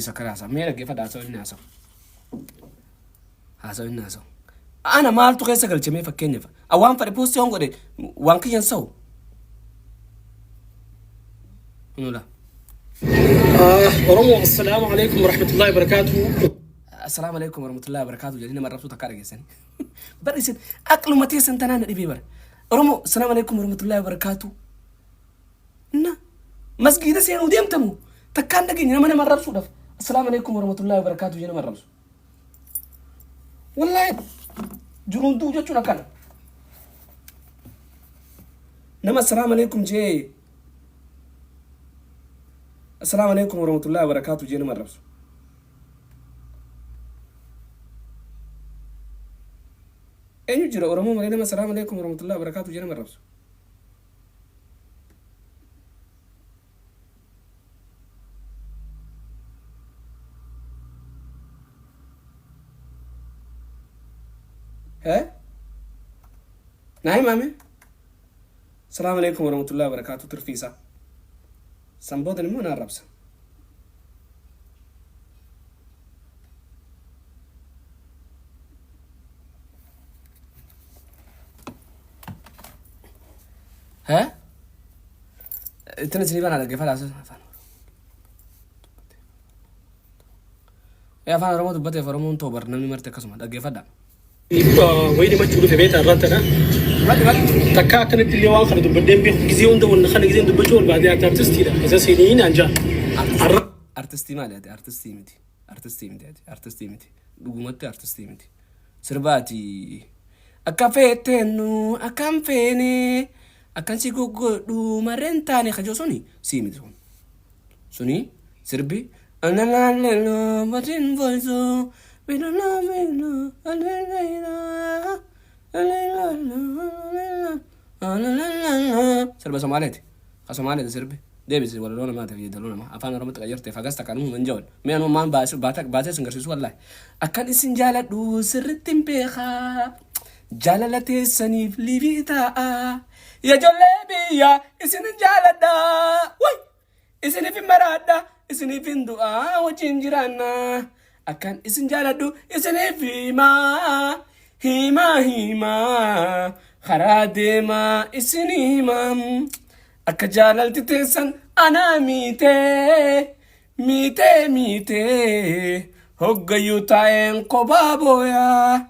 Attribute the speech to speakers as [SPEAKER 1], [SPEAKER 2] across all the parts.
[SPEAKER 1] سكراسة ميرا كيف داسو الناس هاسو الناس أنا ما ألتو كيسا قلت مي فكيني أوان فري بوستي هونغو دي وان كي ينسو لا
[SPEAKER 2] ورمو السلام عليكم ورحمة الله وبركاته.
[SPEAKER 1] السلام عليكم ورحمة الله وبركاته. جدينا مرة بسوطة كارجي سني بريسين أكل متي سنتنا ندي بيبر رمو السلام عليكم ورحمة الله وبركاته. نا مسجد سين وديم تمو تكان دقيني نما مرة بسوطة السلام عليكم ورحمة الله وبركاته. جينا مرة بسوطة والله جنون دو جاتو نكان نما السلام عليكم جي السلام عليكم ورحمة الله وبركاته. جينا مرة بسوطة أين يجرى أورمو مرينا السلام عليكم ورحمة الله وبركاته. جينا مرة بسوطة ها ناي مامي السلام عليكم ورحمة الله وبركاته. ترفيسا سنبود نمو ناربسا ها تنزلي بنا على قفل اساس يا فانا رمو دبته فرمون توبر نمي مرتكسم دقيفه دا
[SPEAKER 2] ويني ما تقولوا في بيت الراتنا تكا كانت اللي واخر دبدين بيه جزيون ده ولا خلي جزيون دبجول بعدين ارتستي ده اذا سينين انجا
[SPEAKER 1] ارتستي مالي ارتستي متي دغمتي ارتستي متي سرباتي اكافيتنو اكامفيني akansi gogodhu marentani khajo simi suni sirbi analalelo batin volzo bidonamino alalala سربا سوماليتي خسومالي سربي ديبس ولا لون ما تفيد لون ما افانا رمت غيرت فغاستا كانوا من جول مينو مان باس باتك سنغرسيس والله اكن سنجالا دو سرتم بخا جالالتي سنيف ليفيتا يا جلبية اسني جالدا وي اسني في مرادة اسني في دعاء وجنجرانا أكان اسن جالدو اسني في ما هيما خرادما اسني مام أكجالل تتسن أنا ميتي هوغا يوتاين قبابويا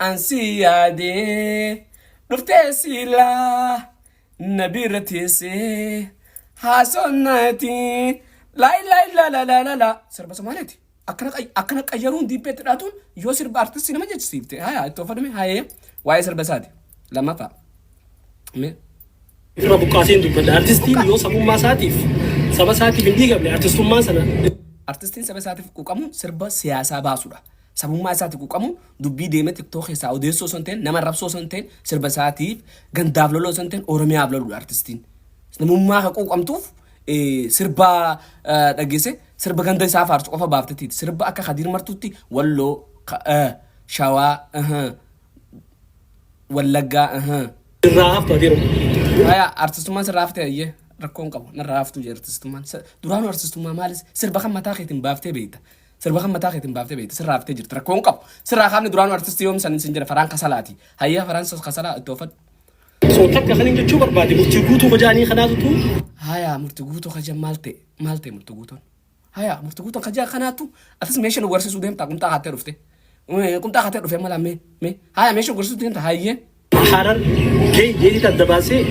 [SPEAKER 1] أنسيادي رفتي لا نبيرتي سي حسنتي لا سربا سمالتي أكنا قيرون دي بيتراتون يوسر بارتس سينما جت سيفتي هاي توفرمي هاي واي سربا سادي لما فا مي
[SPEAKER 2] ربو قاسين دو بدا ارتستين يو سبو ما ساتيف سبا ساتيف اندي قبل ارتستون ما سنة
[SPEAKER 1] ارتستين سبا ساتيف كوكامو سربا سياسة باسودا sabummaa isaati quuqamu dubbii deemee tiktok keessaa odeessoo sonteen nama rabsoo sonteen sirba isaatiif gandaaf loloo sonteen oromiyaaf loludha artistiin namummaa ka quuqamtuuf sirba dhageesse sirba ganda isaa faarsu qofa baaftetiiti sirba akka Khadiir Martuutti walloo shawaa wallaggaa
[SPEAKER 2] الرهاف تديرو
[SPEAKER 1] haya artistummaan sirraaftee ayyee rakkoon qabu narraaftuu jee artistummaan duraanuu artistummaa maalis sirba kan mataa keetiin baaftee beekta سربا خم متاخدين بافته بيت سر رافته جرت ركون قب سر خامن درانو ارتست يوم سنجر فران كسلاتي هيا فرانسس كسلا توفت
[SPEAKER 2] صوتك خلينا نشوف بعد مرتقوتو فجاني خناتو
[SPEAKER 1] هيا مرتقوتو خجا مالتي مرتقوتو هيا مرتقوتو خجا خناتو اتس ميشن ورس سودم تا كنت هاترفته كنت هاترفه مالا مي هيا ميشن ورس سودم تا هيا
[SPEAKER 2] حرر جي تدباسي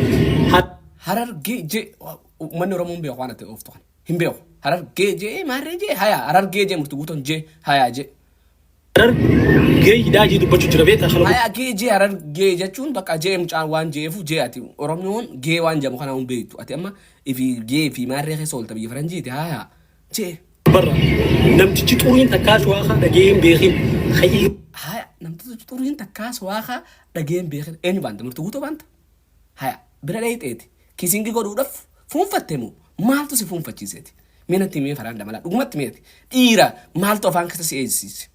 [SPEAKER 1] حرر جي من رمون بيخوانا تيوفتو هم بيخ حرر جي ماري جي هيا حرر جي مرتقوتون جي هيا جي
[SPEAKER 2] حرر جي داجي دبچو جربيتا خلو
[SPEAKER 1] هيا جي حرر جي جچون بقى جي مچان وان جي فو جي اتي اورمنون جي وان جامو خنا اون بيتو اتي اما في جي في ماري خسول تبي فرنجيتي هيا جي
[SPEAKER 2] برا نمتي تورين تكاش واخا دجيم بيخين خيي
[SPEAKER 1] هيا نمتي تورين تكاش واخا دجيم بيخين اني باند مرتقوتو باند هيا برادايت ايتي كيسينغي غودو دف فون فتمو مالتو سي فون فتشيسيتي مين تيمي فراندا مالا دغمت ميتي ديرا مالتو فان كسي ايسيس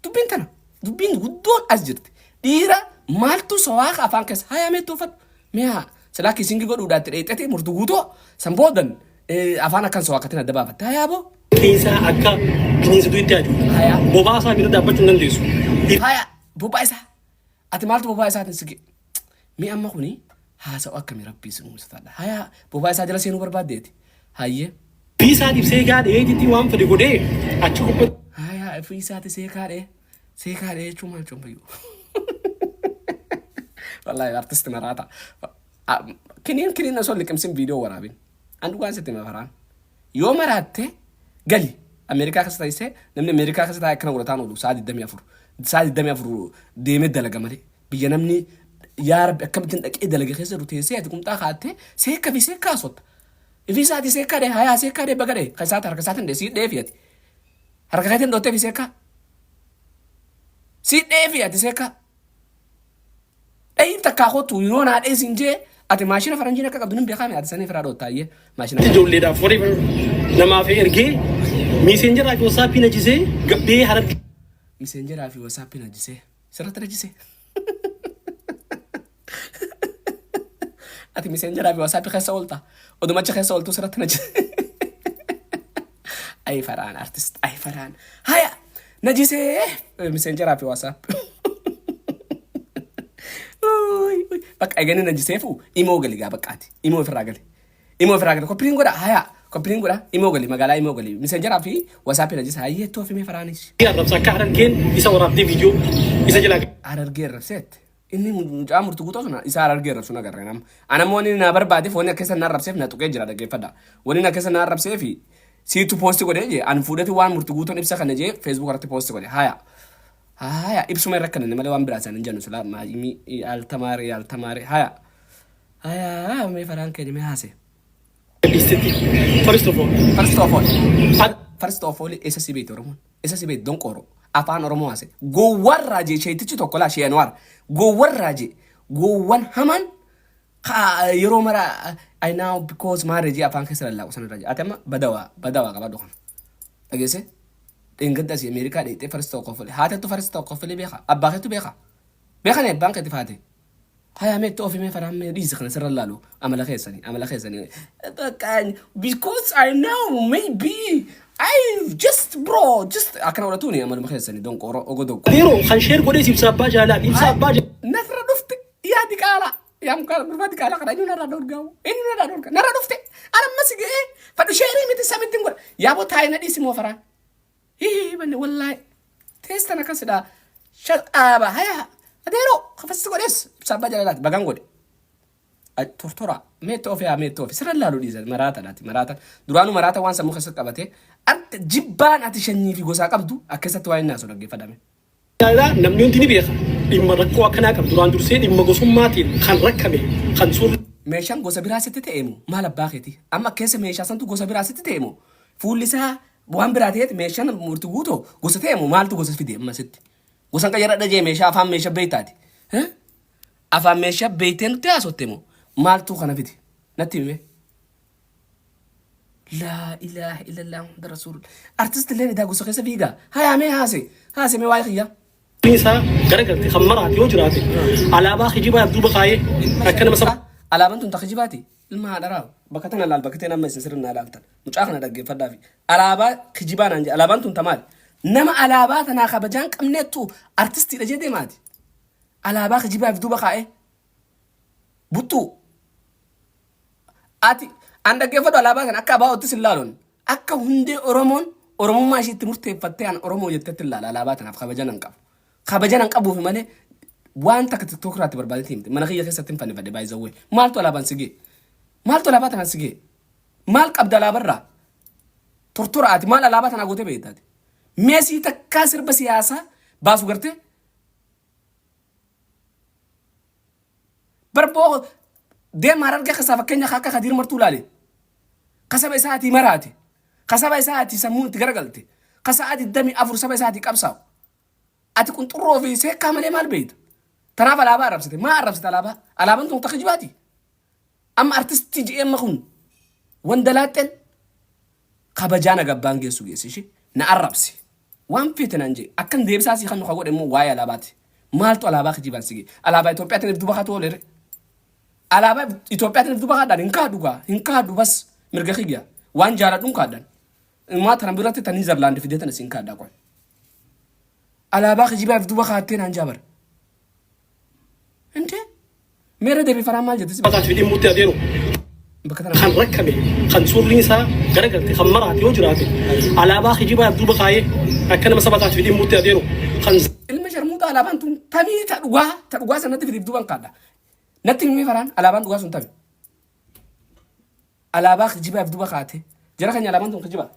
[SPEAKER 1] دبنتنا دبين غدون ازجرت ديرا مالتو سواخ افان كس هيا ميتو فت ميها سلاكي سينغي غودو داتريتي مرتقوتو سمبودن afaan akkan soo akkatina dabaafata yaabo
[SPEAKER 2] Keessa akka bineensatu itti adu. Bobaa isaa bira dhaabbachuu hin dandeessu.
[SPEAKER 1] Haya bobaa isaa ati maaltu bobaa isaatiin sige mi amma kuni haasa'u akkamii rabbii si muusataadha. Haya bobaa isaa jala seenuu barbaaddeeti. Hayyee.
[SPEAKER 2] Ofii isaatiif seeqaa dheetitti waan fedhe godhee achi gubbatti.
[SPEAKER 1] Haya ofii isaati seeqaa dhee jechuun maal chombayyuu. Wallahi artisti maraata. Kiniin osoo liqimsin viidiyoo waraabin. An dhugaan sitti mafaraan. Yoo maraatte gali. Ameerikaa keessa taa'isee namni Ameerikaa keessa taa'e akkana godhataan oolu sa'a 24. Sa'a 24 deemee dalaga malee. Biyya namni yaa rabbi akkamittiin dhaqee dalaga keessa ruteessee ati qumxaa kaattee seekka fi seekkaa sotta. Ifii isaati seekkaa dhee hayaa seekkaa dhee bagadee kan isaati harka isaatiin dhee sii dhee fiyati. Harka isaatiin dhottee fi seekkaa. Sii dhee fiyati seekkaa. Dhahiif takkaa kottu yeroo naa dhee siin jee ati maashina faranjiin akka qabdu nin beekame ati sanii firaa dhottaayyee maashina.
[SPEAKER 2] Ijoolleedhaaf forever namaaf ergee miiseenjeraa fi wasaappii najisee gabbee hararge.
[SPEAKER 1] Miiseenjeraa fi wasaappii najisee sirratti najisee. Ati miiseenjeraa fi wasaappii keessa oolta odumacha keessa ooltu sirratti najisee. Ay faraan artist ay faraan haya najisee miiseenjeraa fi wasaappii. Bakka eeganii najiseefu imoo gali gaa baqqaati imoo ofirraa gali koppiriin godha haya koppiriin godha imoo gali magaalaa imoo gali misenjeraa fi wasaappii najisa hayyee itti ofimee faraanis.
[SPEAKER 2] Arrabsa akka harargeen isa waraabdee viidiyoo isa jalaa.
[SPEAKER 1] Harargee arrabseet inni mucaa murtu guutuu sana isa harargee arrabsu nagarree nama anammoo inni na barbaadeef wanni akka isa na arrabseef na tuqee jira dhaggeeffadha wanni akka isa na arrabseefi siitu poosti godhee jee an fuudhati waan murtu guutuun ibsa kana jee feesbuuk irratti poosti godhe haya. Haya ibsuma irra kan namale waan biraasan hin jennu sila maayimi altamaare haya mee faraan kee mee haase. First of all isa si beekte Oromoon isa si beekte donqooro afaan Oromoo haase gowwan raajee sheetichi tokko laa shee anwaar gowwan raajee gowwan haman yeroo mara I know because marriage afaan keessa lallaaqu sana raajee ati amma badawaa qaba dhokon dhageesse. Ingedda si Amerika dheedhee farsi tokko file haatetu farsi tokko file beeka abbaaketu beeka ne baanketi faate haya meetti ofimee faraan mee dhiise kana sirra laalu amala keessanii bakka because I know maybe I just bro just akkana godhatuuni amaluma keessanii donc ogodoo
[SPEAKER 2] yeroo kan sheer godhee ibsa abbaa jaalaa ibsa abbaa
[SPEAKER 1] nasra dhufte yaadi qaala yaam qaala dhufati qaala kana inni narra dorgaa narra dhufte anamma si ga'ee fadhu sheerii miti samittiin godha yaaboo taayina dhiisi moo faraan. Bani wallahi teesta na kasida shaqaba haya adero khafas godes sabba jalalat bagan gode tortora meto fi sira lalu diza marata duranu marata wan samu khasat qabate ant jibban ati shanni fi gosa qabdu akesat wayna so dagge fadame
[SPEAKER 2] la namni untini beekha imma rakko akana qab duran durse imma gosummaati kan rakkame kan sur
[SPEAKER 1] meeshan gosa birasete teemu mala baaxeti amma kesse meesha santu gosa birasete teemu fuulisa waan biraateet meeshaan murtu guuto gosa ta'emu maaltu gosa fide amma sitti gosan qayyara dhajee meeshaa afaan meeshaa beeytaati afaan meeshaa beeyteen nutti haasottemu maaltu kana fide natti hime laa ilaaha illallah muhammad rasuul artist illee idaa gosa keessa fiigaa haya mee haase mee waa'ee kiyya.
[SPEAKER 2] Isa garagalte kan maraati yoo jiraate alaabaa kijibaa duuba kaayee akka nama saba.
[SPEAKER 1] Alaabaan tun takka jibaati ilma haadharaa bakka tana laal bakka tana amma isin sirna laaltan mucaa kana dhaggeeffadhaa fi alaabaa kijibaan anje alaabaan tun tamaal nama alaabaa tanaa kabajaan qabneettu artistiidha jedhee maati alaabaa kijibaaf duuba kaa'ee buttuu ati an dhaggeeffadhu alaabaa kana akka abaa ottis hin laaloon akka hundee oromummaa ishiitti murteeffattee an oromoo jettetti ilaala alaabaa tanaaf kabajaan hin qabuuf malee waan takka TikTok irratti barbaadee himte mana kiyya keessatti hin fannifadhe baay'isawwee maaltu alaabaan sigee maaltu alaabaa tanaan sigee maal qabda alaabarraa tortora ati maal alaabaa tanaa gootee beektaati meesii takkaa sirba siyaasaa baasu gartee barboo deemaa argaa kasaa fakkeenya akka Kadiir Martuu laale kasaba isaatii maraate kasaba isaatii sammuu itti garagalte kasaati damii afur saba isaatii qabsaa'u ati qunxurroo fi seekkaa malee maal beekta. Tanaaf alaabaa arrabsite maa arrabsite alaabaan tun takka jibaati amma artistii ji'eemma kun wandalaaxxeen kabajaa na gabbaan geessu geessishi na arrabsi waan feete nan jee akkan deebisaasii kan nuka godhe immoo waa'ee alaabaati maaltu alaabaa kijibaan sige alaabaa Itoophiyaatiin duba haa toolere alaabaa Itoophiyaatiin duba haadhaan hin kaadhu bas mirga kiyya waan jaaladhuun kaadhan ما ترى برات تنيزرلاند في ديتنا سين كادا قوي على باخ جيبها في دوبا خاتين عن جابر انت ميرا دبي فرام مال جدس
[SPEAKER 2] بقى في دي موت اديرو
[SPEAKER 1] بكتنا
[SPEAKER 2] خان ركبي خان سور لينسا غرغرتي خمرات يوجراتي على باخ جيبها في دوبا خايه اكن ما سبقت في دي موت اديرو خان
[SPEAKER 1] المجر موت على بانتم تامي تدغوا سنت في دوبا كادا نتي مي فران على بان دغوا سنت على باخ جيبها في دوبا خاتي جرا خني على بانتم خجيبها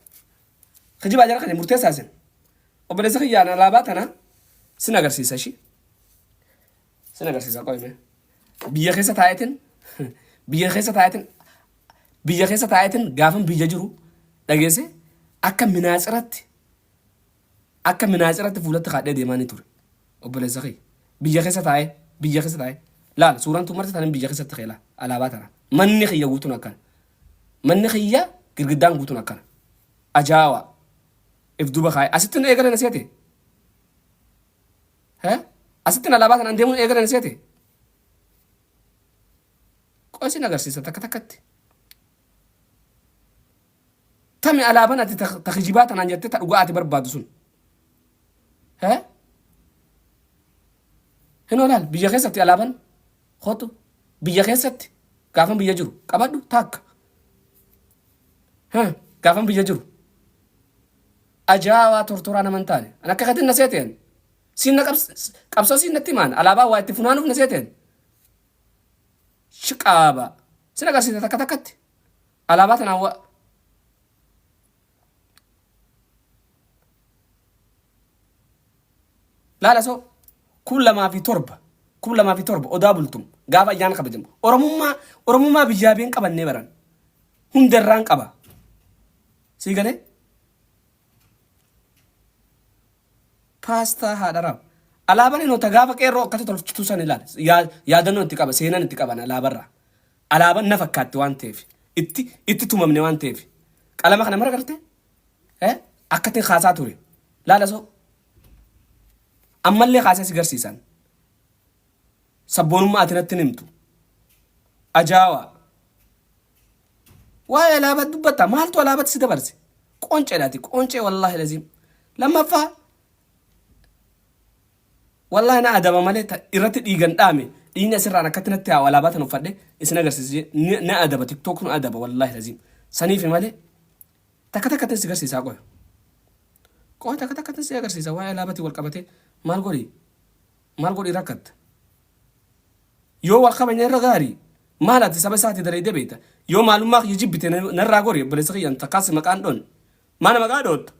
[SPEAKER 1] جرا خني مرتي اساسا وبلس خيانا على باتنا سنغر سيساشي سنغر سيسا قوي بيا خيسة تايتن بيا خيسة تايتن غافن بيا جرو دغيسه اكا مناصرت فولت خاده ديماني تور وبلس خي بيا خيسة تاي لا سوران تمرت تن بيا خيسة تخيلا على باتنا من خيا غوتنا كان من خيا غرغدان غوتنا كان اجاوا افدوبا خاي استن ايغر نسيتي ها استن على باتنا نديمو ايغر نسيتي قوسي نغرسيسه تكتكت تمي على بنا تخجيبات انا جت تدغات بربادسون ها هنا لا بيجا خيستي على بن خوتو بيجا خيستي كافن بيجا جرو قبدو تاك ها كافن بيجا جرو اجاوا تورتورا نمنتاني انا كخت نسيتين سين قبصو سين نتيمان على با وايت فنانو نسيتين شقابا سنغر سي تكتكت على باتنا لا سو كل ما في تربه ودابلتم غافا يان خبجم اورموما بيجابين قبن نبران هندران قبا سيغلي باستا هادرام على بني نو تغافا قيرو كتتول تسن لال يا دنو انتقابا سينان انتقابا على برا على بن نفكات وان تيف اتي تممني وان تيف قلما خنا مرغرتي اكتين خاصاتوري لا سو أمالي خاصة سيغرسيسان سبون ما أتنتنمتو أجاوا واي لابد دبتا مالتو لابد سيدبرسي كونشي والله لازم لما فا والله أنا أدب مالي إرتي إيغان دامي إينا سرانا كتنتها ولا بات نفرد إسنا غرسيسي نا أدب تيك توك نو أدب والله لازم سنيفي مالي تكتكتن سيغرسيسا قوي تكتكتن سيغرسيسا واي لابتي والقبتي maal godhi rakkat yoo wal qabanya irra gaari maal ati saba isaati dareede beekta yoo maalummaa kiyya jibbite narraa gori obboleessa kiyyan takkaas maqaan dhoon maana maqaa dhoottu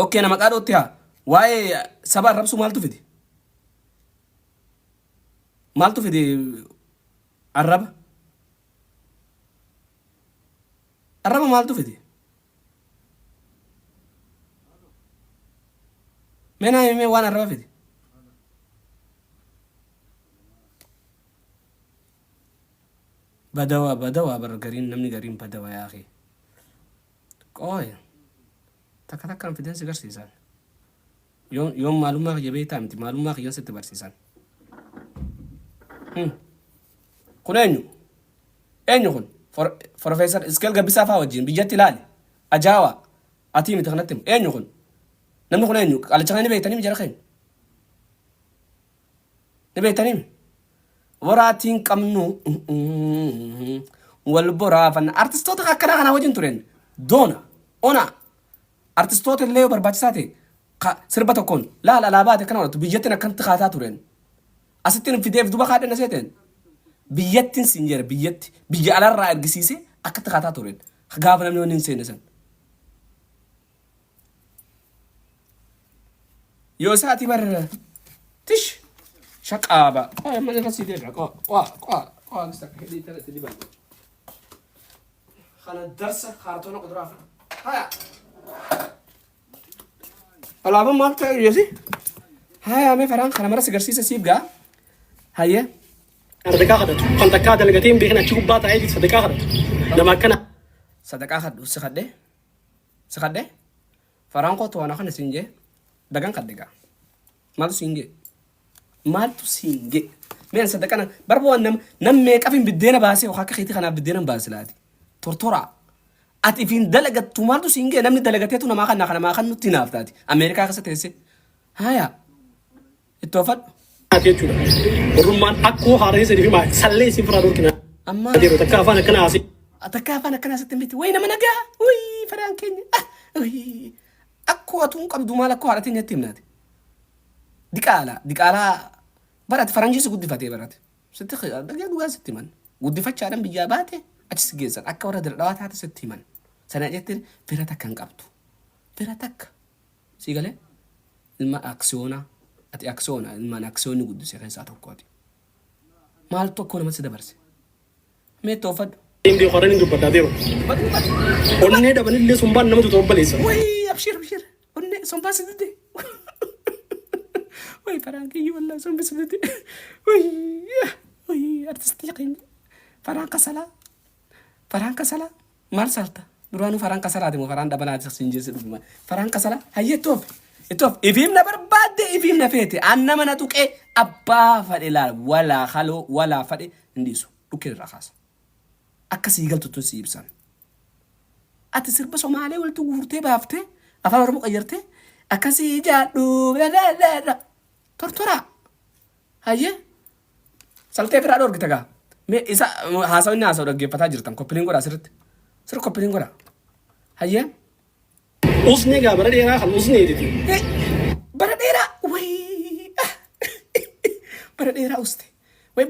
[SPEAKER 1] okkee na maqaa dhootti haa waa'ee saba arrabsu maaltu fide arraba maaltu fide منا يمي وانا رافدي بدوا برجرين نمني جرين بدوا يا أخي قوي تكتكم في دنس جرسيسان يوم معلومة يبي تامتي معلومة يوم ست برسيسان كنينو أينو كن بروفيسور إسكال جبسا فاوجين بيجتي لالي أجاوا أتيمي تخنتم أينو كن نمني كنينو على شغلة نبي تاني مجرخين نبي تاني وراتين كمنو والبرا فن أرتستوت كنا خنا وجن تورين دونا أنا أرتستوت اللي برباجساتي سربة تكون لا بعد كنا بيجتنا كنت خاطا تورين أستين في ديف دوبا خاطر نسيتين بيجتين سينجر بيجي على الرأي الجسيسي أكتر خاطا تورين خجابنا منو ننسى نسن يوساتي بر تش شقابة من رصيد يرجع قا نستك هدي ثلاثة دي بقى خلنا الدرس خاطونا قدرافة هيا العابا ما بتاعي يجي هيا مي فران خلنا مرة سجرسيسة سيبقى هيا
[SPEAKER 2] صدقة خدت كنت كاد لقيتين بيخنا تشوف بات عادي صدقة خدت لما كان
[SPEAKER 1] صدقة خد سخده فران قط وانا خلنا سنجة دعان خدقة مالو سينجي مين صدقنا بربو نم ميك أفين بدينا باسي وخاك خيتي خنا بدينا باسي لادي تورتورا أتفين دلقة تومارتو سينجي نمني دلقتي تونا ما خنا نتناف تاتي أمريكا كستيسي هايا التوفد
[SPEAKER 2] jechuudha. Orrummaan akkoo haara'ee sadii fi sallee isin firaa dhorkina.
[SPEAKER 1] أما
[SPEAKER 2] Takka afaan akkana haasee.
[SPEAKER 1] أتكافى أنا كنا ستمتي وين من أجا وي فران كيني وي أكو أتون قبض مالك كوارتين يتيمنات ديكالا برات فرنجي سقود دفاتي برات ستخ دقيقة دوغا ستيمان قد دفات شارم بجاباتي أجس جيزان أكا ورا دردوات هات ستيمان سنة جتر فراتك كان قبضو فراتك سيقالي الما أكسونا أتي أكسونا الما أكسوني قد سيخين ساتو كواتي مال توكونا ما سيدبرسي مي توفد
[SPEAKER 2] Hindi qoreen hin dubbaddaa deema. Onnee dabalillee sumbaan namatu tobbaleessa.
[SPEAKER 1] وي أبشر وني صنبا سدتي وي فرانكي والله صنبا سدتي وي أرتست يقين فرانكا سلا مال سالتا درانو فرانكا سلا دي مو فران دبنا تسنجي سدما فرانكا سلا هي توف إفيمنا برباد إفيمنا فيتي أنا ما نتوك إيه أبا فدلا ولا خلو ولا فدي نديسو دوكي الرخاص أكسي قلتو تسيبسان ati sirba Somaalee waltu guurtee baaftee afaan Oromoo qayyartee akkasii jaadhu tortora hayyee saltee firaa dhoorgite gaa mee isa haasawinni haasawu dhaggeeffataa jirtan koppiliin godhaa sirri koppiliin godhaa hayyee
[SPEAKER 2] Usnee gaa bara dheeraa kan usnee jedhiti.
[SPEAKER 1] bara dheeraa wayii bara dheeraa uste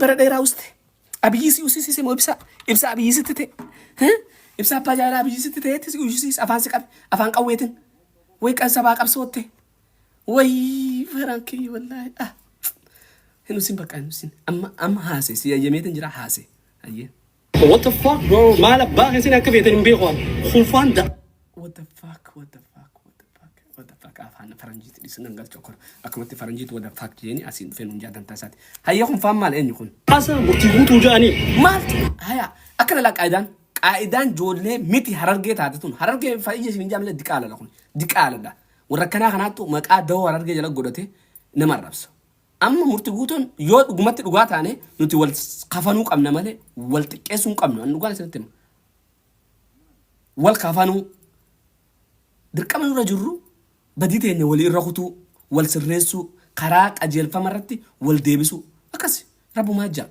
[SPEAKER 1] bara dheeraa uste abiyyisi usisiise moo ibsa abiyyisitti ta'e ibsa abbaa jaalaa biyyisitti ta'eetti si uyyisiis afaan si qabe afaan qawweetin way sabaa qabsootte way farankii wallaahi hinusin bakka hinusin amma haase si yayyameetin jira haase hayyee
[SPEAKER 2] What the fuck bro? Maal abbaa keessan akka feetan hin beeku waan. Khulfaan da.
[SPEAKER 1] what the fuck afaan faranjiitti dhiisan galchoo kor akkumatti faranjiitti what the fuck jeeni asiin dhufeen hunjaa dantaa isaati hayyee kun faan maal eenyu kun
[SPEAKER 2] Asa murtii guutuu ja'anii.
[SPEAKER 1] maaltu haya akka lalaa qaayidaan joollee miti harargee taate tun harargee fayyee siin jaamlee diqaaladha kun diqaaladha warra kanaa kanaattu maqaa dawoo harargee jala godhate nama arrabsa amma murtii guutuun yoo dhugumatti dhugaa taane nuti wal kafanuu qabna malee wal xiqqeessuu hin qabnu an dhugaan isinitti hima wal kafanuu dirqama nurra jirru badii teenya walii irra kutuu wal sirreessuu karaa qajeelfama irratti wal deebisuu akkasi rabbumaa jaa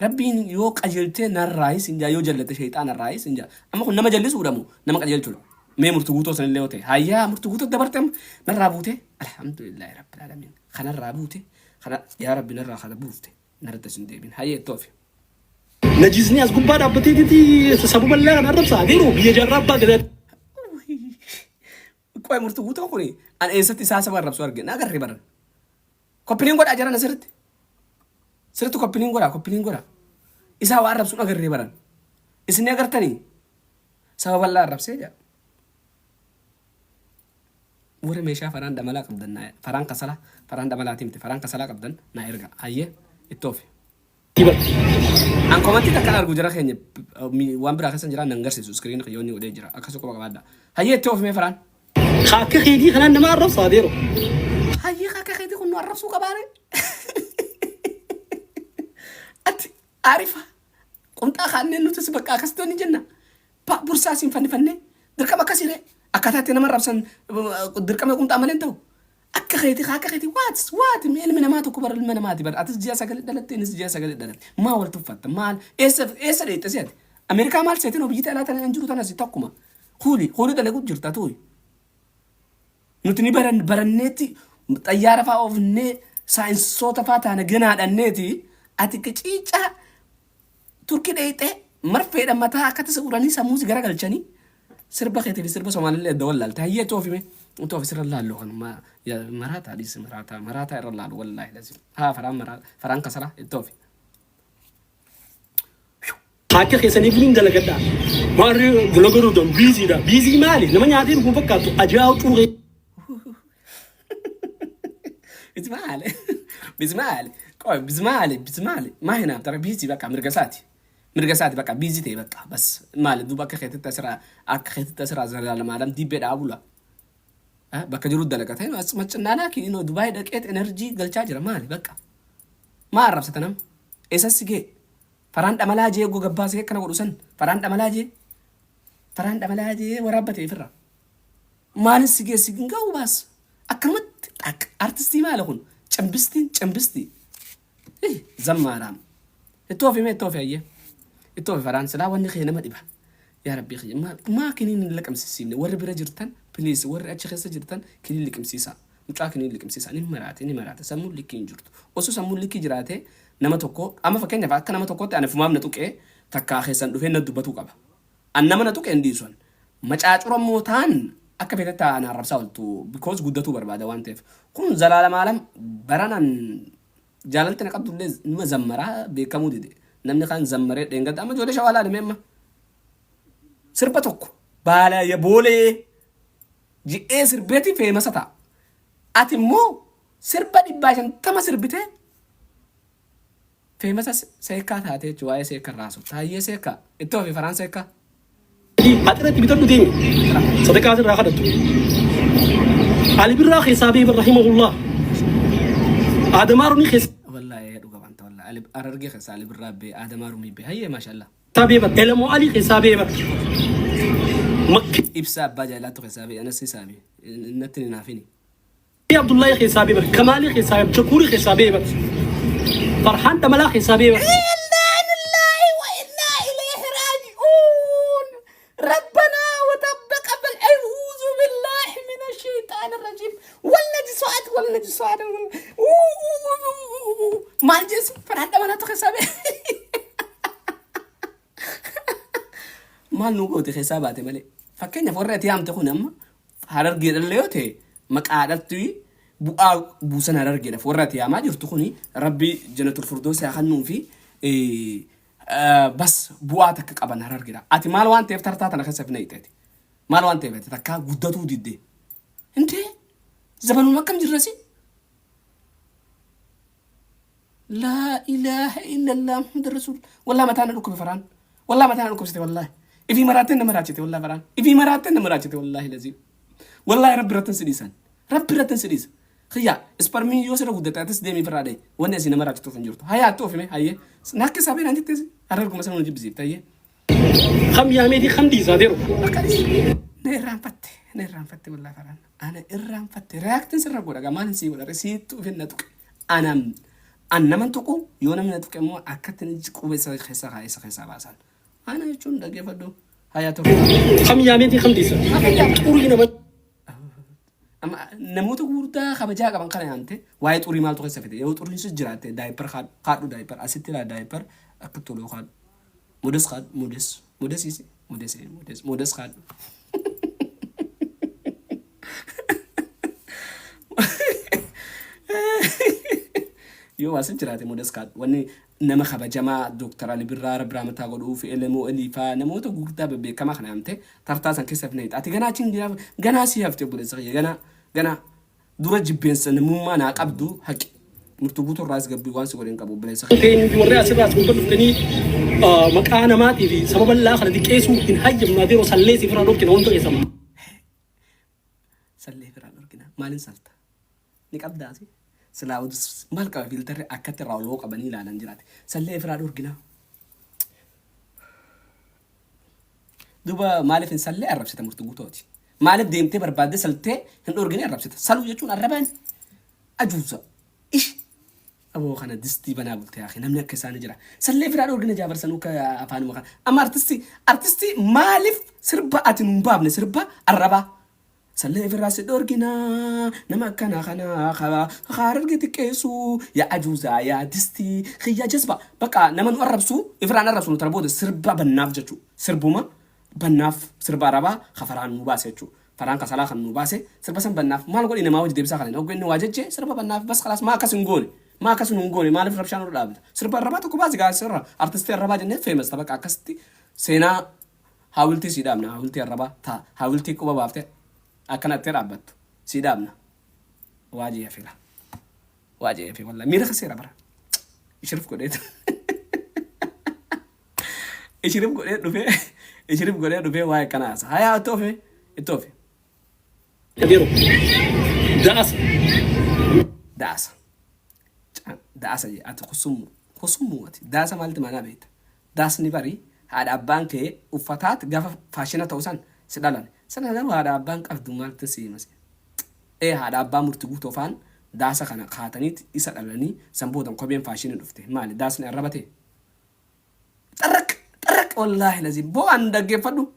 [SPEAKER 1] rabbiin yoo qajeeltee narraayis injaa yoo jallate shayxaan narraayis injaa amma kun nama jallisuudha moo nama qajeelchuudha mee murtii guutoo sanillee yoo ta'e hayyaa murtii guutoo dabarte narraa buute alhamdulillahi rabbil alamin kanarraa buute kana yaa rabbi narraa kana buufte narratti sin deebin hayyee toofi
[SPEAKER 2] Najisni as gubbaa dhaabbateetiti sababallee kan arrabsaa adeemu biyya jaarraa abbaa gadaa.
[SPEAKER 1] qoy murtii guutoo kuni an eessatti isaa saba arrabsuu argina agarree baran koppiliin godhaa jiran asirratti sirriitti koppiliin godhaa isaa waa arrabsuun agarree baran isin agartanii sababa bal'aa arrabsee jaa warra meeshaa faraan damalaa qabdan faraan kasalaa faraan damalaatii miti faraan kasalaa qabdan naa erga hayyee itti oofi. An komantii takkan argu jira keenya waan biraa keessa jiraan nan garsiisu iskiriin qiyyoonni godhee jira akkasuma qofa qabaadha hayyee itti oofi mee faraan.
[SPEAKER 2] Akka keetii kanaan nama arrabsaa adeero.
[SPEAKER 1] Hayyee akka keetii kun nu arrabsuu qabaare. Ati arifa qunxaa kaanneen nuti bakka akkasittoonni jenna bursaa siin fannifannee dirqama akkasiree akkataatti nama arrabsan dirqama qunxaa malee ta'u akka keetii waati mee ilmi namaa tokko bara ilma namaati bara atis ji'a sagalee dhalatte innis ji'a sagalee dhalatte maa wal tuffatta maal eessa dheettasi ati Ameerikaa maal seetiin obiyyi alaa tana hin jiru tanas takkuma huuli dalaguut jirta tuuyi nuti ni baranneetti xayyaara fa'aa oofnee saayinsoota fa'aa taana ganaadhanneeti ati qiciicaa turkii dheeyxee marfeedha mataa akkatti suuranii sammuusi garagalchanii sirba keetii fi sirba Somaalillee edda wallaalte hayyee toofi sirra laallu kan maraataa dhiisi maraataa irra laalu wallaahi lazim haa faraan kasalaa toofi.
[SPEAKER 2] Akka keessanii buluun dalagadhaa. Warri dalagaduu dan biiziidha. Biizii maali? Nama nyaatiin kun fakkaatu ajaa'iba xuuree.
[SPEAKER 1] Bismaali maa hinaaf tara biizii bakka mirgasaati bakka biizii ta'e bakka bas maali duuba akka keetitti asiraa zalaalamaadhaan dibbee dhaabula bakka jiru dalagata maccinnaanaa kiinoo Dubaay dhaqeet enerjii galchaa jira maali bakka maa arrabsata nam eessas gee faraan dhamalaa jee gogabbaasee akkana godhu san faraan dhamalaa jee فران دملاجي وربتي فرا مال سيجي سيجنجاو بس أكملت أرتستي مالهون چمبستي إيه زمارام التوفي ما التوفي أيه التوفي فرنسا لا وني خينا ما دبها يا ربي خي ما كنين لك أمسيسين ور برجرتن بليز ور أشي خيسة جرتن كنين لك أمسيسا متى كنين لك أمسيسا ني مرات سمو لك إنجرت وسو سمو لك جراته نما توكو أما فكين نفع كنا ما توكو أنا فمام نتوك إيه تكا خيسان دفين ندبتو كابا أنما نتوك إنديسون ما تأجر موتان أكبرت أنا عرب سالتو because قدتو بربادة وانتف كون زلالة معلم برانا جالنتنا قبض الليز نما زمرة بكمودي دي نمني خان زمرة دينغد أما جولي شوالا لميما سربتوك بالا يبولي جي إيه سربتي في مسطا أتمو سربتي باشن تما سربتي في مسا سيكا تاتي جواي سيكا راسو تايي سيكا إتو في فرنسا سيكا
[SPEAKER 2] هذا تبي ديمي صدقات راخدتو علي بالراخي صابي رحمه الله آدماروني خس
[SPEAKER 1] والله يا دوغا بانت والله علي أررجي خس علي بالرابي آدماروني بي هي ما شاء الله
[SPEAKER 2] صابي بات إلمو علي خسابي بات مك
[SPEAKER 1] إبسا باجا لا تخسابي أنا سيسابي نتني نافيني
[SPEAKER 2] يا عبد الله خسابي بات كمالي خسابي شكوري خسابي بات فرحان تملا خسابي بات
[SPEAKER 1] ربنا وتقبل أعوذ بالله من الشيطان الرجيم والنجس عاد ما الجسم فرحت ما نتخسابي ما نقول تخسابات مالي فكنا فرت يام تكون أما هرجع الليوتي مقعدتي بوسن هرجع فرت يام ما جرتكوني ربي جنة الفردوس يا خنون في بس بواتك قبل نهار كده أتي مال وان تفتر تاتنا خسف نيتاتي مال وان تفتر تكا قدتو ديدي انت زبان ما كم جرسي لا إله إلا الله محمد الرسول والله ما تانا لكم فران والله ما تانا لكم ستي والله إفي مراتين مراتي والله فران إفي مراتين مراتي والله لذيذ والله رب رتن سديسان رب رتن سديس خيا اسبرمي يوسر قدتا تسديمي فرادي وانا سينا مراتي تو فنجرتو هيا تو فيمي هيا ناكي سابين عندي تيزي أرجوكم مثلا نجيب زيت تايه
[SPEAKER 2] خم يا ميدي خم دي زاديرو
[SPEAKER 1] نيران فتي والله فران أنا إيران فتي رياكتن سر رجولا كمان نسي ولا رسيت في النتوك أنا من تقو يونا من النتوك مو أكتر نجيكوا بس خيسا باسان أنا يجون دقي فدو هيا تو
[SPEAKER 2] خم يا ميدي خم دي زاد أورينا ما
[SPEAKER 1] أما نموت غورتا خبجا كمان كان أنت وايد أوري مال تقول سفيدة يو توري نسج جراتة دايبر خادو دايبر أسيتلا دايبر أكتولو خاد مودس خاد يو واسم جراتة مودس خاد واني نما خبجا ما دكتور علي برار برام تاقولو في إلمو اللي فا نموت غورتا ببي كمان خنا أنت ترتاسن كسف نيت أتي جنا تين جنا سيافت بوليس جنا دورة جبينس نمو ما ناق أبدو حق مرتبوط الرأس قبل وانس ورين قبل بليس
[SPEAKER 2] كين جوري أسرع سكون فلني مكان ما تيجي سبب الله خلدي كيسو إن هاي منادير وسلّي سفر روك كنا وانتو يسمع
[SPEAKER 1] سلّي فرا لوركنا مالين سالتا نكاب داسي سلاود مالك فيلتر أكتر راولوك أبني لا ننجرات سلّي فرا لوركنا دوبا مالف نسلّي الرب ستا مرتبوطاتي مالف ديمتي بربادة سلتة هنورجني الرب ستا سلو يجون الربان أجوزا إيش أبو خنا دستي بنا قلت يا أخي نمني كسان جرا سلّي فرا لورجنا جابر سنوكا أفان مخان أما أرتستي مالف سربا أتنبابني سربا الربا سلّي فرا سدورجنا نما كنا خنا خارج تكيسو يا أجوزا يا دستي خيا جذبة بقى نما نقربسو إفران الرسول تربود سربا بناف جتو سربوما بناف سربا ربا خفران مباسيتشو فران كسلا خن مباسي سربا سن بناف ما نقول إنما وجد بسا خلنا نقول إنه واجد سربا بناف بس خلاص ما كسنقولي ما نفرب شانو رابط سربا ربا تكو بازي قال سرا أرتستي الربا جنة فيمس تبقى أكستي سينا حاولتي سيدامنا حاولتي الربا تا حاولتي كوبا بافتي أكنا ترابط سيدامنا واجي يفيلا واجي يفي والله ميرا خسيرة برا يشرف كوديت يشرف كوديت دفع واي كناس هيا التوفي
[SPEAKER 2] كبيرو داس جي أت خصوم واتي داس مالت ما نبيت داس نباري
[SPEAKER 1] هذا أبانك وفتات قف فاشنة توسان سدالان سنة لو هذا أبانك أفدو مال تسي مثلا هذا أبان مرتبو توفان داسا خنا خاتنيت يسألني سنبودن قبين فاشين دفته مالي داسني الربته ترك والله لازم بو عندك فدو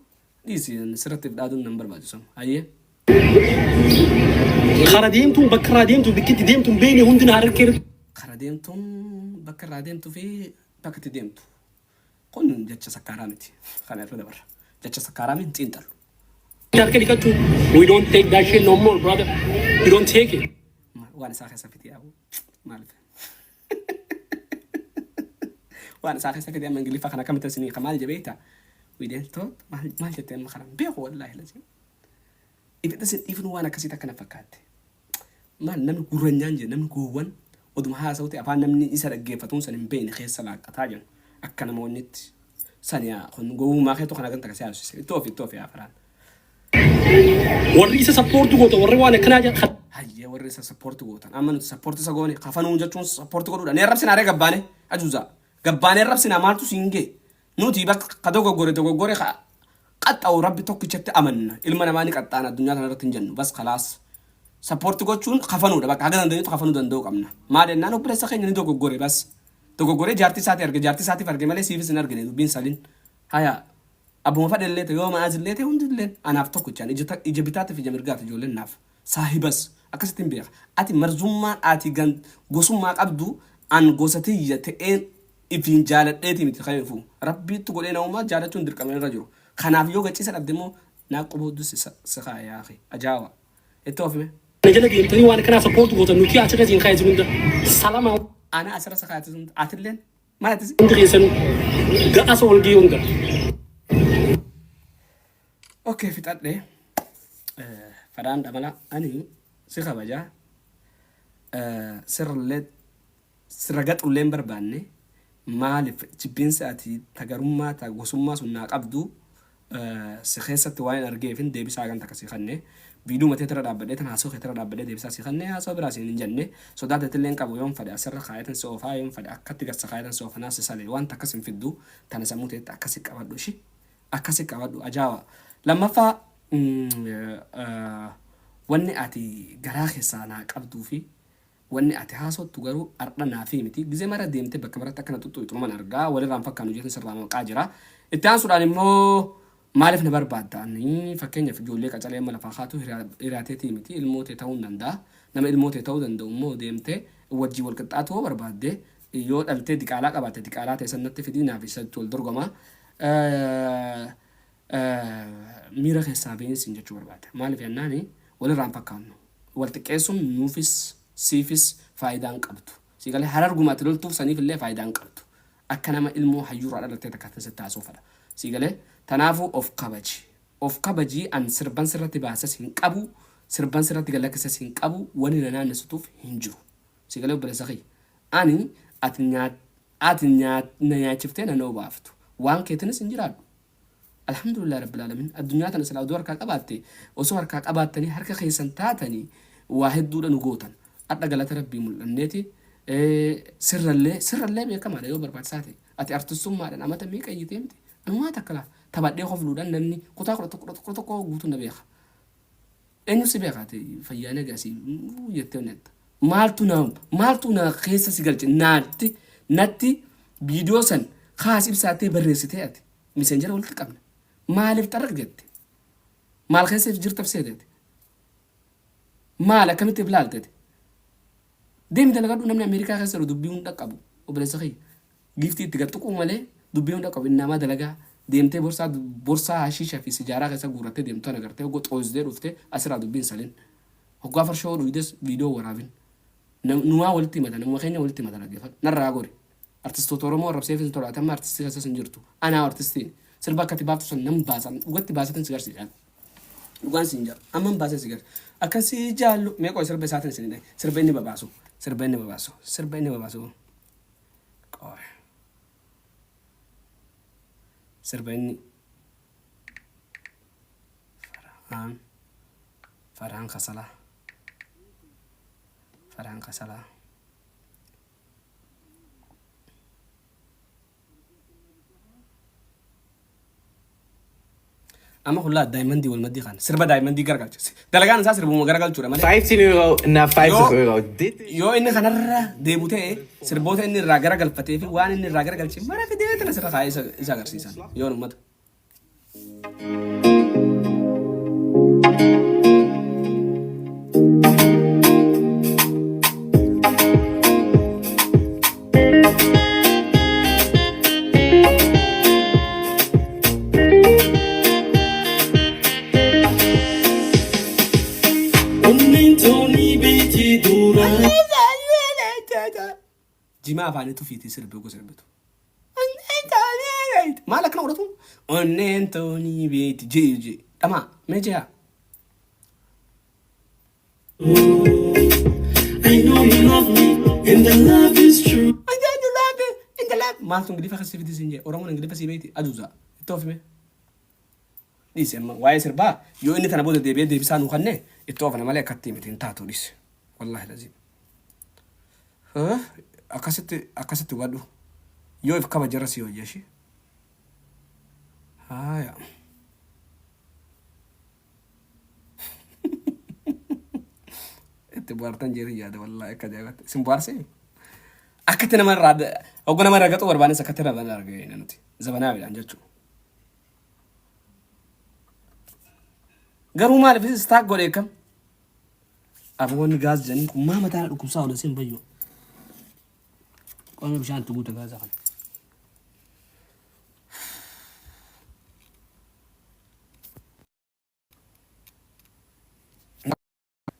[SPEAKER 1] ديسي سرت بدادو نمبر باجسم أيه
[SPEAKER 2] خرديمتم بكرديمتم بكتي ديمتم بيني هندنا هركر
[SPEAKER 1] خرديمتم بكرديمتو في بكتي ديمتو كون جتش سكارامتي خلينا نرد برا جتش سكارامي تينتر
[SPEAKER 2] we don't take that shit no more brother we don't take it
[SPEAKER 1] وانا ساخي سفتي أو مالف وانا ساخي سفتي أما نقول فخنا كم تسني كمال جبيتا ويدين توت ما جتين مخرم بيخ والله لازم إذا تسن إيفن وانا كسيتا كنا فكات ما نمن قرنجان نمن قوان ودم ها صوتي أفان نمني إسر الجيفتون سنين بين خيس سلاك أتاجن أكنا مونيت سانيا خن قوو ما خيتو خنا كنت كسياسي توفي يا فران
[SPEAKER 2] وريسا سبورت غوتا وروانا كناجا
[SPEAKER 1] هيا وريسا سبورت غوتا أما نت سبورت ساقوني خافانو جاتون سبورت غوتا نيرب سنا ري غباني أجوزا غباني رب سنا مالتو سينجي نوتي بك قدوغو غوري قط أو ربي توكي شت أمنا إلما نماني قطعنا الدنيا تنرتين جنو بس خلاص سبورت غوتشون خافانو دبك هذا نديو خافانو دندو كمنا ما دنا نو بريسا خين ندو غوري بس تو غوري جارتي ساتي فرق مالي سيفيس نرجع بين سالين هيا أبو مفاد اللي تيوم أزل اللي تيوم دلين أنا أفتكر كان إجابات في جمرجات جولين ناف صاحبس أكستين بير أتي مرزوما أتي جن قسم ما أبدو عن قصتي يتين إفين جالت أتي متخيفو ربي تقول أنا وما جالت تندر كمان رجوا خناف يوجا تيسر أبدمو ناقبو دوس سخاء يا أخي أجاوا إتوفي
[SPEAKER 2] نجلا جيم تاني وانا كنا سبورت غوتا نوتي أشكا زين خايز من ده سلام
[SPEAKER 1] أنا أسرع سخاء تزند أتلين ما تزي
[SPEAKER 2] انت غيسن قاس والجي وندا
[SPEAKER 1] أوكي في تأتي فران دملا أني سخا بجا سرقات اللين برباني مالف جبين ساتي تجرمة تجسمة سنة قبضو سخيسة وين أرجعين دبي ساعن تكسي خنّي فيديو متى ترى دابدة تناسو خطر دابدة دبي ساسي خنّي هاسو براسي نجنّي سودات تلين كابو يوم فدا أسر خايتن سوفا يوم فدا أكتر خايتن سوفا ناس سالي وان تكسم في الدو تناسموت تكسي كابدو شي أكسي كابدو أجاوا لما فا wanni ati garaa keessaa naa qabduu fi wanni ati haasottu garuu ardha naa fi miti gizee mara deemte bakka maratti akkana tuttuutu man argaa walirraan fakkaanu jeetin sirraa maqaa jira itti aansuudhaan immoo maaliif na barbaaddaanii fakkeenyaaf ijoollee qacalee amma lafaa kaatu hiraateetii miti ilmootee ta'uu hin danda'a nama ilmootee ta'uu danda'u immoo deemte wajjii wal qixxaatoo barbaadde yoo dhaltee diqaalaa qabaatte diqaalaa ta'e sanatti fidii naaf isatti wal dorgoma miira keessaa beensiin jechuu barbaada maaliif yannaanii walirraan fakkaannu walxiqqeessuun nuufis siifis faayidaan qabdu siigalee harargumaatti loltuuf saniif illee faayidaan qabdu akka nama ilmoo hayyuuraa dhalattee takka keessatti haasofadha siigalee tanaafuu of kabaji an sirban sirratti baasas hin qabu sirban sirratti galakkisas hin qabu wani na naannisutuuf hin jiru siigalee obboleessa kiyya ani ati na nyaachiftee na noo baaftu waan keetinis hin jiraadhu alhamdulillah rabbil alamin addunyaa tana salaa warka qabatte osoo warka qabattani harka keessan taatani waa hedduudha nu gootan adda galata rabbii mul'anneeti sirrallee beekamaadha yoo barbaachisaa ta'e ati artistummaadhaan amata meeqa iyyitee miti anumaa takkala taphadhee qofluudhaan namni kutaa kudha tokko guutuu na beeka eenyu si beekaate fayyaanee gaasii jettee netta maaltu na keessa si galche natti viidiyoo san kaas ibsaatee barreessitee ati messenjera walitti qabna maaliif xarraq jette maal keessa jirtaf seetete maal akkamitti bilaaltete deemi dalagadhu namni Ameerikaa keessa jiru dubbii hunda qabu obboleessa kiyya giftii itti gadhuquu malee dubbii hunda qabu innamaa dalagaa deemtee borsaa hashiishaa fi sijaaraa keessa guurattee deemtu agartee hoggoo xoosdee dhuftee asirraa dubbiin salin hoggaa farshoo dhuydes viidiyoo waraabin numaa walitti himata namuma keenya walitti himata dhaggeeffadhu narraa gori artistoota Oromoo arrabsee fi tolaatamma artistii keessa hin jirtu ana artistiin sirba akkati baaftu san nam baasan dhugatti baasatan si garsiisan dhugaan siin jira amman baasan si gar akkasii jaallu meeqoo sirba isaatiin sin hidhe sirba inni babaasu qoore sirba inni Farhaan Kasalaa أما كلها دايموندي والمدي خان سربا دايموندي قرقل دلقان أساس سربو مقرقل شورا مالي
[SPEAKER 3] 15 euro naar 50 euro. Dit is...
[SPEAKER 1] يو إني خنرة ديبوتة سربوتة إني راقرقل فتيفي وان إني راقرقل شيء مرة في ديبوتة نسرة خاية إسا قرسيسان يو نمت جماعة فانيتو فيتي سربيوكو سربتو ما لك نورتو أنتوني بيتي جي أما ما جاء I know you love me and the love is true I know you love me and the love ما تنقدي فخسي في تسنجي ورمون نقدي فسي بيتي أجوزا توفي ديس أما واي سربا يو إني تنبود دي بيسانو خنّي التوفى أنا مالي كتيم تنتاتو ديس والله لازم akkasitti wadhu yoo if kaba jara si hojjeshi haya itti buartan jeri yaada wallahi akka jaagatte sin buarse akkatti nama raada oggo nama ragaxu barbaanes akkatti nama argee nuti zabanaa bilaan jechu garuu maaliif istaak godhe kam aboonni gaaz janii kun maa mataa dhukkubsaa ola sin bayyo أنا مش عارف تقول تجازا خل.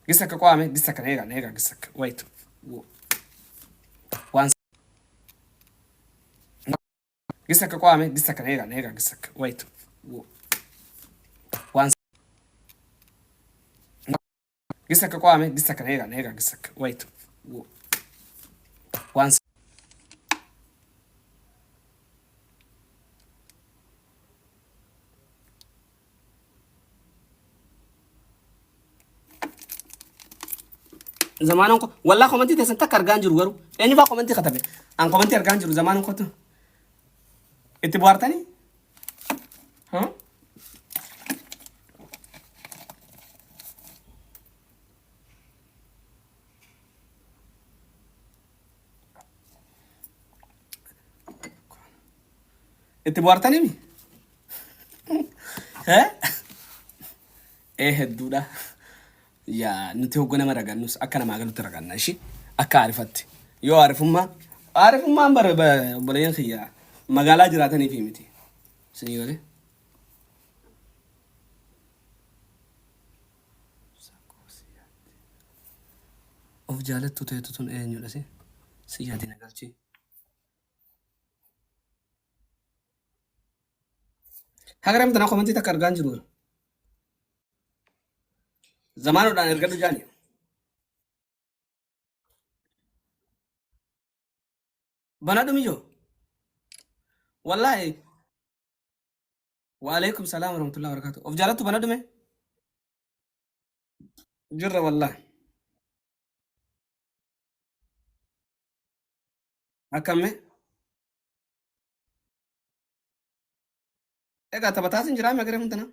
[SPEAKER 1] قصك قوامي قصك نيجا قصك wait once قصك قوامي قصك نيجا قصك wait once قصك قوامي قصك نيجا قصك wait once زمانهم والله كومنتي تسنت كارجان جرو غرو اني با كومنتي كتبه ان كومنتي ارجان جرو زمانهم كنت اتبارتني ها اتبارتني مي ها ايه الدوده يا نتيو غنا مرغانوس اكنا ماغلو ترغانا شي اكا عرفتي يو عرفما امبر بلين خيا مغالا جراتني في متي سنيوري اوف جالت توتون اينيو لسي سيادي نغالشي هاغرام تنا كومنتي تكرغان جرو زمانو دان ارغدو جاني بنادو ميجو والله وعليكم السلام ورحمة الله وبركاته وفجالتو بنادو مي جرة والله أكمل إيه قاعد تبتاسين جرام يا كريم تنا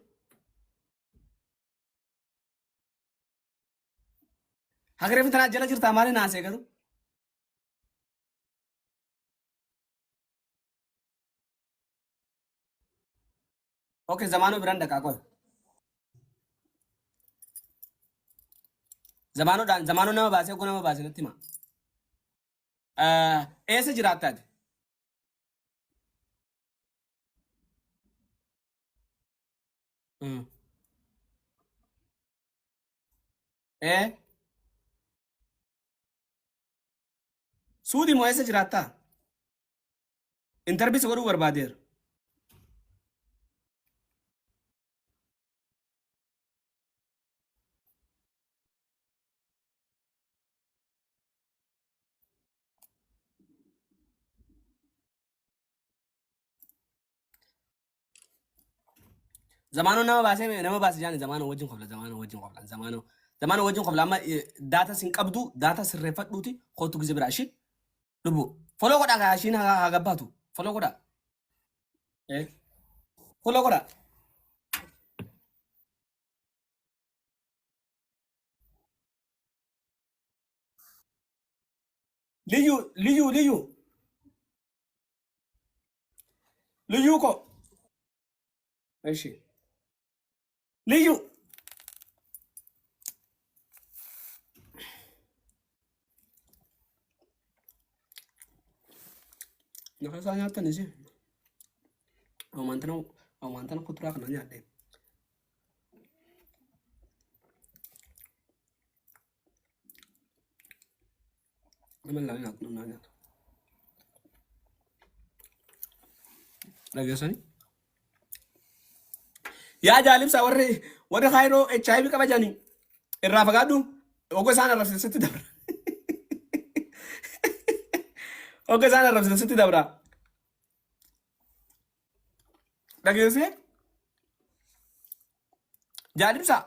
[SPEAKER 1] هاكريم تنا جلا جرتا مالي ناسي كدو اوكي زمانو بران دكا كوي زمانو نما باسي كو نما باسي نتيما ايسا جراتا دي ايه سودي مو ايسا جراتا انتربي سورو بربادير زمانو نما باسي جاني زمانو وجين قبل زمانو وجين قبل اما داتا سنقبدو داتا سرفدوتي خوتو غزي براشي دبو فولو قدا غاشين هاغباتو فولو قدا ايه فولو قدا ልዩ እኮ እሺ ልዩ nakasaa nyaattan isi awmaantana kuduraa kana nyaadhe nama illee nyaatu namnaa nyaata dhageessani yaa jaalibsa warri kaayiroo HIV qabajanii irraa fagaadhu ogo isaan arrabsiisitti dabra ogo isaan arrabsiisitti dabra dhageesse jaalibsa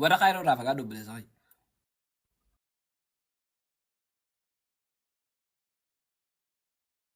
[SPEAKER 1] warra kaayiroo irraa fagaadhu bilisa